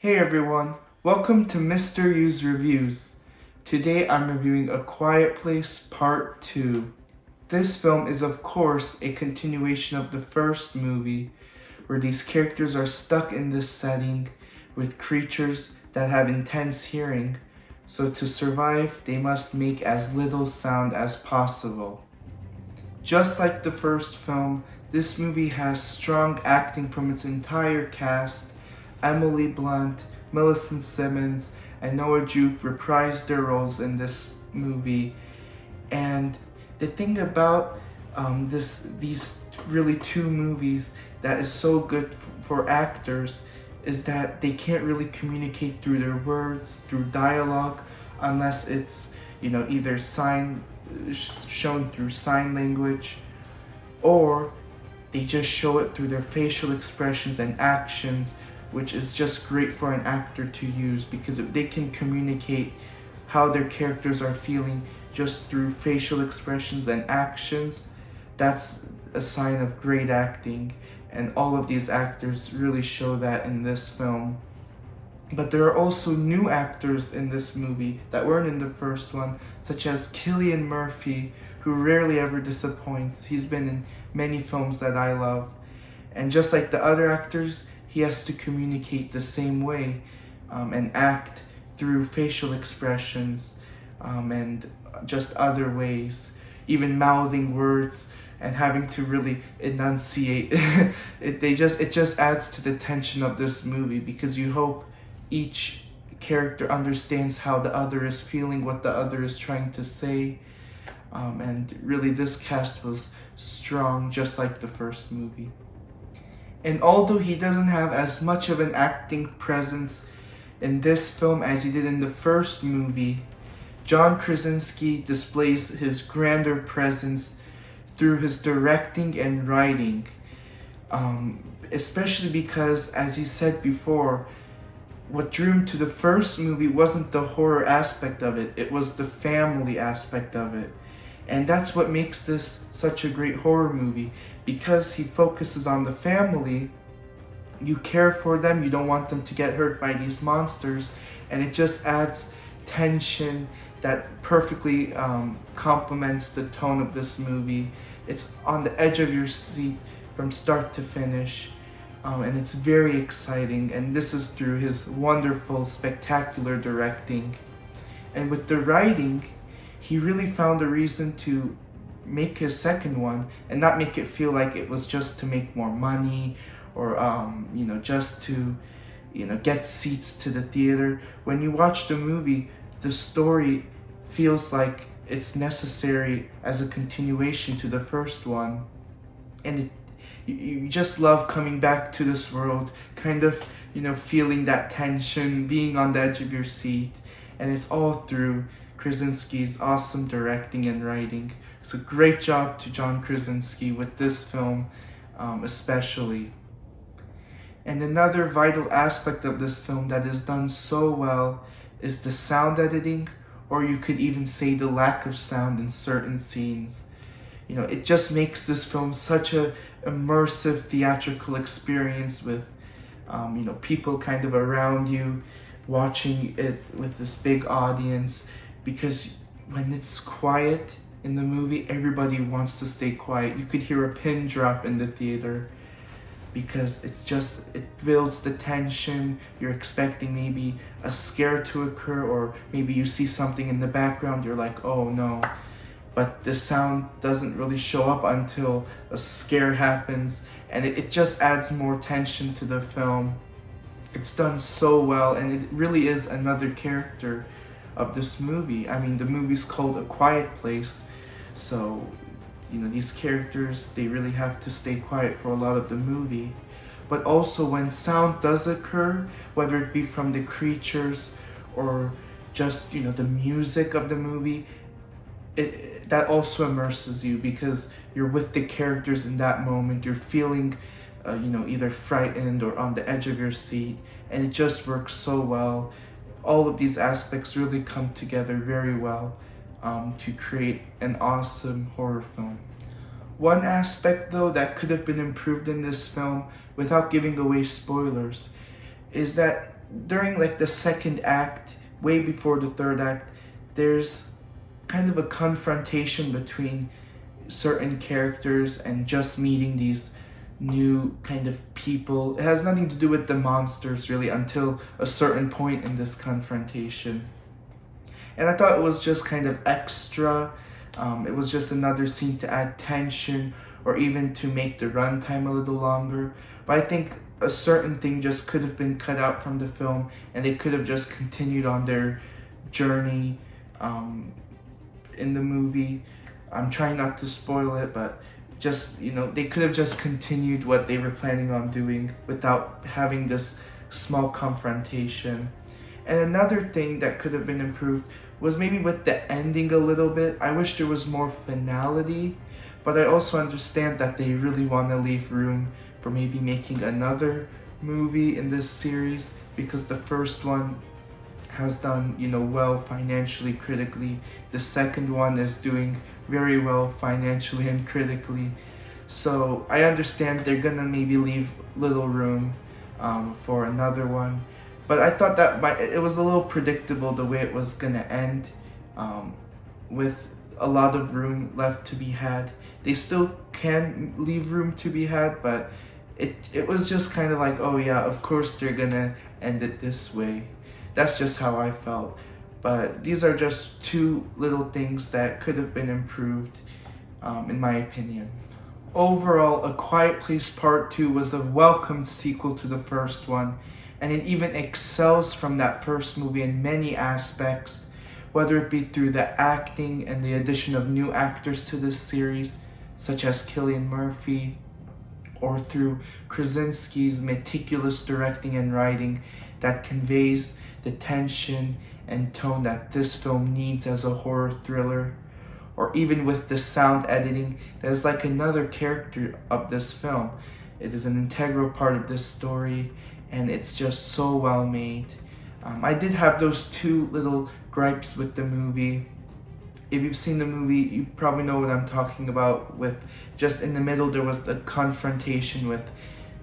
Hey everyone, welcome to Mr. U's Reviews. Today I'm reviewing A Quiet Place Part 2. This film is of course a continuation of the first movie, where these characters are stuck in this setting with creatures that have intense hearing, so to survive they must make as little sound as possible. Just like the first film, this movie has strong acting from its entire cast. Emily Blunt, Millicent Simmons, and Noah Jupe reprised their roles in this movie. And the thing about these really two movies that is so good for actors is that they can't really communicate through their words, through dialogue, unless it's either shown through sign language, or they just show it through their facial expressions and actions, which is just great for an actor to use, because if they can communicate how their characters are feeling just through facial expressions and actions, that's a sign of great acting, and all of these actors really show that in this film. But there are also new actors in this movie that weren't in the first one, such as Cillian Murphy, who rarely ever disappoints. He's been in many films that I love. And just like the other actors, he has to communicate the same way and act through facial expressions and just other ways, even mouthing words and having to really enunciate. It just adds to the tension of this movie, because you hope each character understands how the other is feeling, what the other is trying to say. And really, this cast was strong, just like the first movie. And although he doesn't have as much of an acting presence in this film as he did in the first movie, John Krasinski displays his grander presence through his directing and writing. Especially because, as he said before, what drew him to the first movie wasn't the horror aspect of it, it was the family aspect of it. And that's what makes this such a great horror movie, because he focuses on the family. You care for them, you don't want them to get hurt by these monsters, and it just adds tension that perfectly complements the tone of this movie. It's on the edge of your seat from start to finish. And it's very exciting, and this is through his wonderful, spectacular directing. And with the writing, he really found a reason to make his second one and not make it feel like it was just to make more money, or just to get seats to the theater. When you watch the movie, the story feels like it's necessary as a continuation to the first one, and you just love coming back to this world, kind of, feeling that tension, being on the edge of your seat. And it's all through Krasinski's awesome directing and writing. So great job to John Krasinski with this film, especially. And another vital aspect of this film that is done so well is the sound editing, or you could even say the lack of sound in certain scenes. It just makes this film such a immersive theatrical experience with, people kind of around you watching it with this big audience, because when it's quiet in the movie, everybody wants to stay quiet. You could hear a pin drop in the theater, because it builds the tension. You're expecting maybe a scare to occur, or maybe you see something in the background, you're like, oh no. But the sound doesn't really show up until a scare happens, and it just adds more tension to the film. It's done so well, and it really is another character of this movie. I mean, the movie's called A Quiet Place, so these characters, they really have to stay quiet for a lot of the movie. But also, when sound does occur, whether it be from the creatures or just the music of the movie, that also immerses you, because you're with the characters in that moment. You're feeling either frightened or on the edge of your seat, and it just works so well. All of these aspects really come together very well to create an awesome horror film. One aspect, though, that could have been improved in this film, without giving away spoilers, is that during like the second act, way before the third act, there's kind of a confrontation between certain characters and just meeting these new kind of people. It has nothing to do with the monsters really until a certain point in this confrontation. And I thought it was just kind of extra. It was just another scene to add tension or even to make the runtime a little longer. But I think a certain thing just could have been cut out from the film and they could have just continued on their journey in the movie. I'm trying not to spoil it, but just, they could have just continued what they were planning on doing without having this small confrontation. And another thing that could have been improved was maybe with the ending a little bit. I wish there was more finality, but I also understand that they really want to leave room for maybe making another movie in this series, because the first one has done, well financially, critically. The second one is doing very well financially and critically. So I understand they're gonna maybe leave little room for another one. But I thought that it was a little predictable the way it was gonna end, with a lot of room left to be had. They still can leave room to be had, but it was just kind of like, oh yeah, of course they're gonna end it this way. That's just how I felt. But these are just two little things that could have been improved, in my opinion. Overall, A Quiet Place Part 2 was a welcomed sequel to the first one, and it even excels from that first movie in many aspects, whether it be through the acting and the addition of new actors to this series, such as Cillian Murphy, or through Krasinski's meticulous directing and writing that conveys the tension and tone that this film needs as a horror thriller, or even with the sound editing that is like another character of this film. It is an integral part of this story, and it's just so well made. I did have those two little gripes with the movie. If you've seen the movie, you probably know what I'm talking about. With just in the middle, there was the confrontation with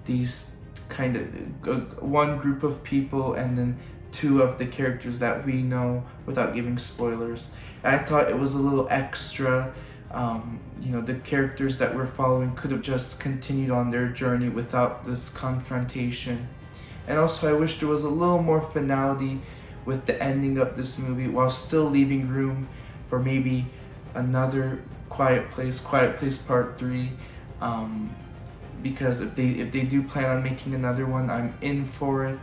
these kind of one group of people and then two of the characters that we know, without giving spoilers. I thought it was a little extra. The characters that we're following could have just continued on their journey without this confrontation. And also, I wish there was a little more finality with the ending of this movie, while still leaving room for maybe another Quiet Place Part 3. Because if they do plan on making another one, I'm in for it.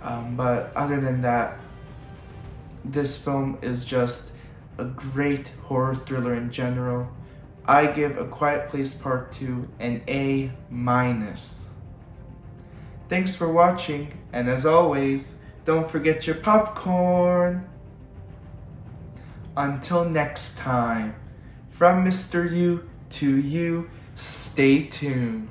But other than that, this film is just a great horror thriller in general. I give A Quiet Place Part 2 an A-. Thanks for watching, and as always, don't forget your popcorn. Until next time, from Mr. U to you, stay tuned.